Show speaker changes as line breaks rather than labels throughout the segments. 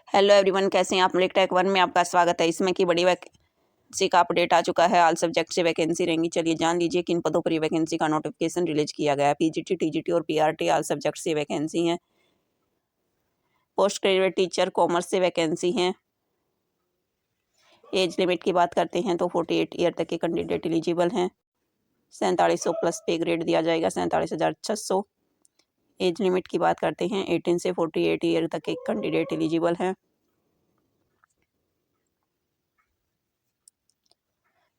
Hello everyone, कैसे हैं आप। लिक टेक 1 में आपका स्वागत है। इसमें की बड़ी वैकेंसी का अपडेट आ चुका है। ऑल सब्जेक्ट से वैकेंसी रहेंगी। चलिए जान लीजिए किन पदों पर ये वैकेंसी का नोटिफिकेशन रिलीज किया गया है। पीजीटी, टीजीटी और पीआरटी ऑल सब्जेक्ट से वैकेंसी हैं। पोस्ट ग्रेजुएट टीचर कॉमर्स से वैकेंसी हैं। एज लिमिट की बात करते हैं तो 48 ईयर तक के कैंडिडेट एलिजिबल हैं। 4700 प्लस पे ग्रेड दिया जाएगा, 47,600। एज लिमिट की बात करते हैं 18 से 48 ईयर तक के कैंडिडेट एलिजिबल हैं।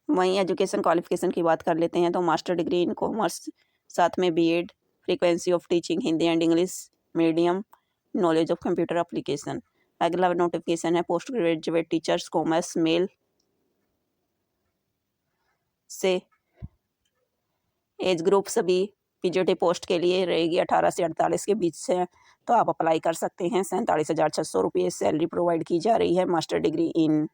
वहीं एजुकेशन क्वालिफिकेशन की बात कर लेते हैं तो मास्टर डिग्री इन कॉमर्स, साथ में BEd, frequency of teaching Hindi and English medium, knowledge of computer application. अगला नोटिफिकेशन है post graduate teachers commerce male से। एज ग्रुप सभी पीजीटी पोस्ट के लिए रहेगी 18 से 48 के बीच से, तो आप अप्लाई कर सकते हैं। 47,600 रुपये सैलरी प्रोवाइड की जा रही है। मास्टर डिग्री इन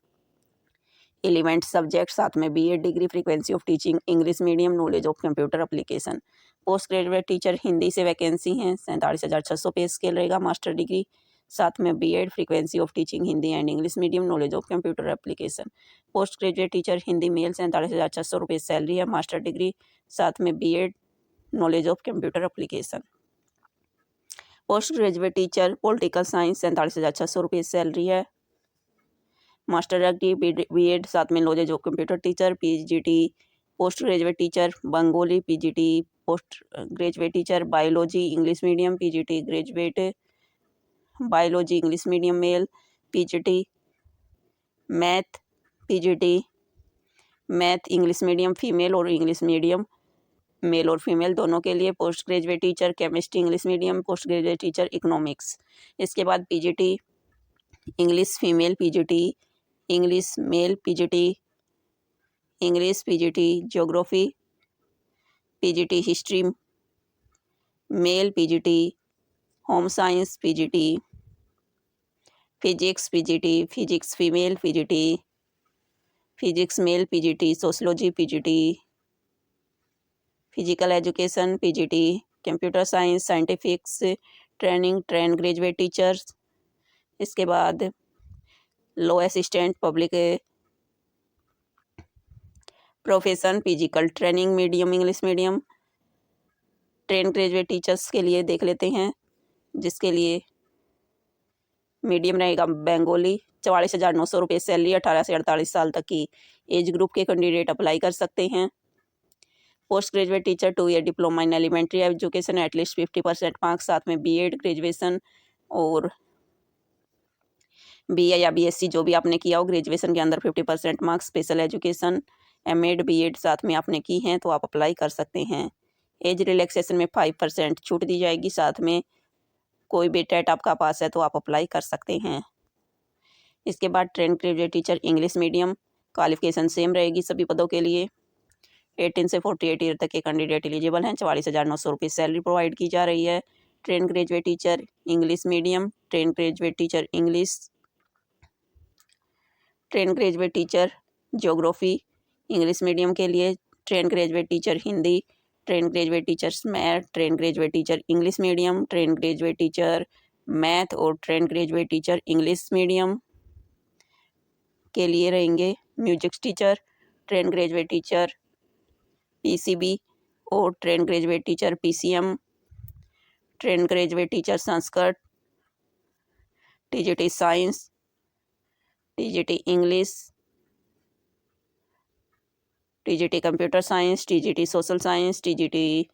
11 सब्जेक्ट, साथ में BEd degree, frequency of teaching English medium, knowledge of computer application. Post graduate teacher Hindi से वैकेंसी हैं। 47,600 पे स्केल रहेगा। मास्टर डिग्री, साथ में BEd, frequency of teaching Hindi and English medium, knowledge of computer application. Post graduate teacher Hindi male, 47,600 रुपये salary है। Master degree, साथ में BEd, knowledge of computer application. Post graduate teacher political science, 47,600 रुपये salary है। Master degree BEd, साथ में knowledge of computer teacher. PGT post graduate teacher Bengali, PGT post graduate teacher biology English medium, PGT graduate biology English medium mail, PGT math, PGT math English medium female और English medium male और female दोनों के लिए। Post graduate teacher chemistry English medium, post graduate teacher economics. इसके बाद PGT English female, PGT English male, PGT English, PGT geography, PGT history male, PGT home science, PGT physics, PGT physics female, PGT physics male, PGT sociology, PGT physical education, PGT computer science scientifics training train graduate teachers. इसके बाद law assistant public profession, physical training medium English medium train graduate teachers के लिए देख लेते हैं, जिसके लिए medium रहेगा बंगाली। 44,900 रुपये सैलरी। 18 से 48 साल तक की एज ग्रुप के कैंडिडेट अप्लाई कर सकते हैं। Post graduate teacher 2 year diploma in elementary education, at least 50% marks, साथ में बीएड ग्रेजुएशन और बीए या बीएससी जो भी आपने किया हो ग्रेजुएशन के अंदर 50% marks, special education MEd BEd साथ में आपने की हैं तो आप अप्लाई कर सकते हैं। एज रिलैक्सेशन में 5% छूट दी जाएगी। साथ में कोई भी टेट आपका पास है तो आप अप्लाई कर सकते हैं। इसके बाद train graduate teacher English medium, qualification same रहेगी सभी पदों के लिए। 18 से 48 ईयर तक के कैंडिडेट एलिजिबल हैं। 44,900 रुपये सैलरी प्रोवाइड की जा रही है। Train graduate teacher English medium, train graduate teacher English, train graduate teacher geography English medium के लिए, train graduate teacher Hindi, train graduate teachers math, train graduate teacher English medium, train graduate teacher math और train graduate teacher English medium के लिए रहेंगे music teacher, train graduate teacher PCB और train graduate teacher PCM, train graduate teacher Sanskrit, TGT science, TGT English, TGT computer science, TGT social science, TGT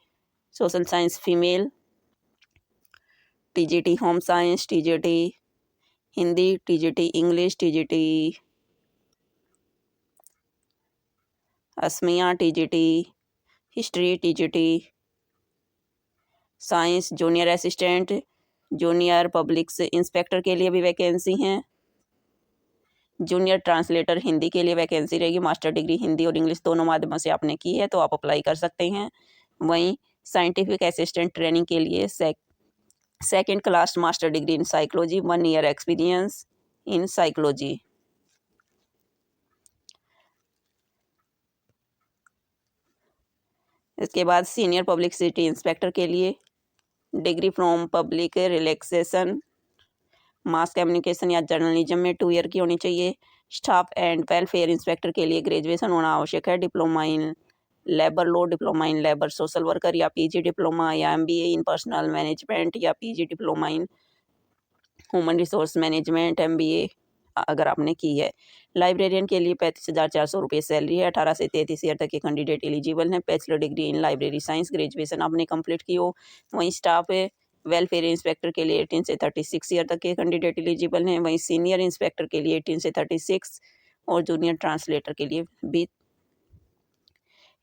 social science female, TGT home science, TGT Hindi, TGT English, TGT Assamese, TGT history, TGT science, junior assistant, junior public inspector के लिए भी vacancy हैं। Junior translator Hindi के लिए vacancy रहेगी। Master degree Hindi और English दोनों माध्यमों से आपने की है तो आप अप्लाई कर सकते हैं। वहीं साइंटिफिक असिस्टेंट ट्रेनिंग के लिए second class master degree in psychology, 1 year experience in psychology. इसके बाद सीनियर पब्लिसिटी इंस्पेक्टर के लिए degree from public relaxation mass communication या जर्नलिज्म में 2 ईयर की होनी चाहिए। स्टाफ एंड वेलफेयर इंस्पेक्टर के लिए ग्रेजुएशन होना आवश्यक है। Diploma in labour law, diploma in labour social worker या पीजी डिप्लोमा या एमबीए इन पर्सनल मैनेजमेंट या PG diploma in human resource management MBA अगर आपने की है। लाइब्रेरियन के लिए 35,400 रुपये सैलरी है। 18 से 33 ईयर तक के कैंडिडेट एलिजिबल हैं। Bachelor degree in library science graduation आपने कंप्लीट की हो। वहीं स्टाफ है वेलफेयर इंस्पेक्टर के लिए 18 से 36 ईयर तक के कैंडिडेट एलिजिबल हैं। वहीं सीनियर इंस्पेक्टर के लिए 18 से 36 और जूनियर ट्रांसलेटर के लिए भी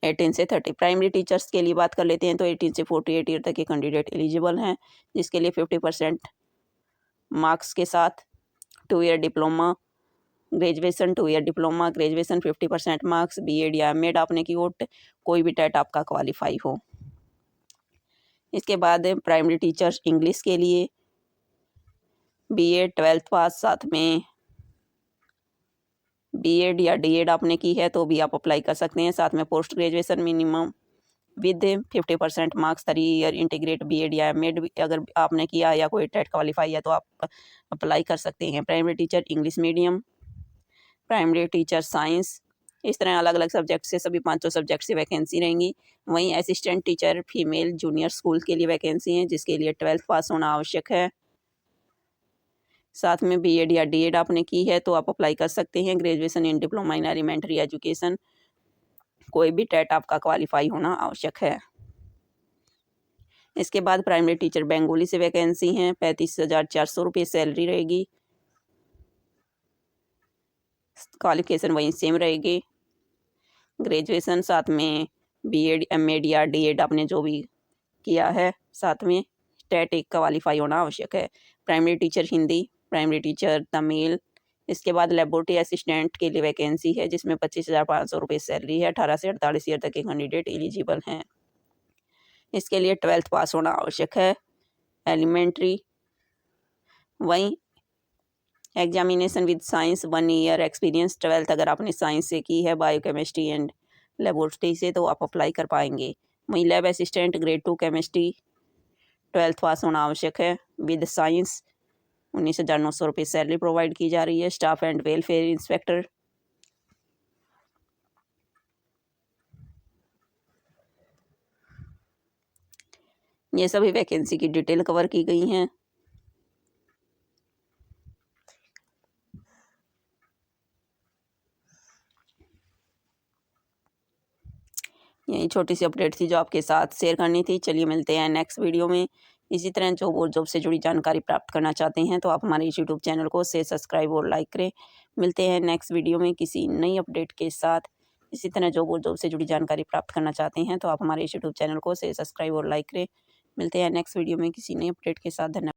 18 से 30। प्राइमरी टीचर्स के लिए बात कर लेते हैं तो 18 से 48 ईयर तक के कैंडिडेट एलिजिबल हैं, जिसके लिए 50% मार्क्स के साथ 2 year diploma graduation, 2 year diploma graduation 50% marks, BEd या एमएड आपने की हो, कोई भी टेट आपका क्वालिफाई हो। इसके बाद प्राइमरी टीचर्स इंग्लिश के लिए बीएड 12th पास, साथ में बीएड या डीएड आपने की है तो भी आप अप्लाई कर सकते हैं। साथ में post graduation minimum with 50% marks 3 year integrate BEd या एमएड अगर आपने किया या कोई टेट क्वालिफाई है तो आप अप्लाई कर सकते हैं। Primary teacher English medium, primary teacher science, इस तरह अलग अलग सब्जेक्ट से सभी 500 सब्जेक्ट से वैकेंसी रहेंगी। वहीं assistant teacher female junior school के लिए वैकेंसी है, जिसके लिए 12th पास होना आवश्यक है। साथ में बीएड या डीएड आपने की है तो आप अप्लाई कर सकते हैं। Graduation in diploma in elementary education, कोई भी टेट आपका क्वालिफाई होना आवश्यक है। इसके बाद प्राइमरी टीचर बेंगोली से वैकेंसी हैं, 35,400 रुपये सैलरी रहेगी। क्वालिफिकेशन वहीं सेम रहेगी। ग्रेजुएशन साथ में बीएड एमएड या डीएड आपने जो भी किया है, साथ में टेट एक क्वालिफाई होना आवश्यक है। Primary teacher Hindi, primary teacher Tamil. इसके बाद लेबोरेटरी असिस्टेंट के लिए वैकेंसी है, जिसमें 25,500 रुपये सैलरी है। 18 से 48 ईयर तक के कैंडिडेट एलिजिबल हैं। इसके लिए 12th पास होना आवश्यक है एलिमेंट्री। वहीं examination with science 1 year experience 12th अगर आपने साइंस से की है, बायोकेमिस्ट्री एंड लेबोरेटरी से, तो आप अप्लाई कर पाएंगे। वहीं lab assistant grade 2 chemistry 12th पास होना आवश्यक है विद साइंस। 19,900 रुपये सैलरी प्रोवाइड की जा रही है। स्टाफ एंड वेलफेयर इंस्पेक्टर, ये सभी वैकेंसी की डिटेल कवर की गई हैं। यही छोटी सी अपडेट थी जो आपके साथ शेयर करनी थी। चलिए मिलते हैं नेक्स्ट वीडियो में। इसी तरह जॉब और जॉब से जुड़ी जानकारी प्राप्त करना चाहते हैं तो आप हमारे इस यूट्यूब चैनल को शेयर, सब्सक्राइब और लाइक करें। मिलते हैं नेक्स्ट वीडियो में किसी नई अपडेट के साथ। इसी तरह जॉब और जॉब से जुड़ी जानकारी प्राप्त करना चाहते हैं तो आप हमारे इस यूट्यूब चैनल को शेयर, सब्सक्राइब और लाइक करें। मिलते हैं नेक्स्ट वीडियो में किसी नई अपडेट के साथ। धन्यवाद।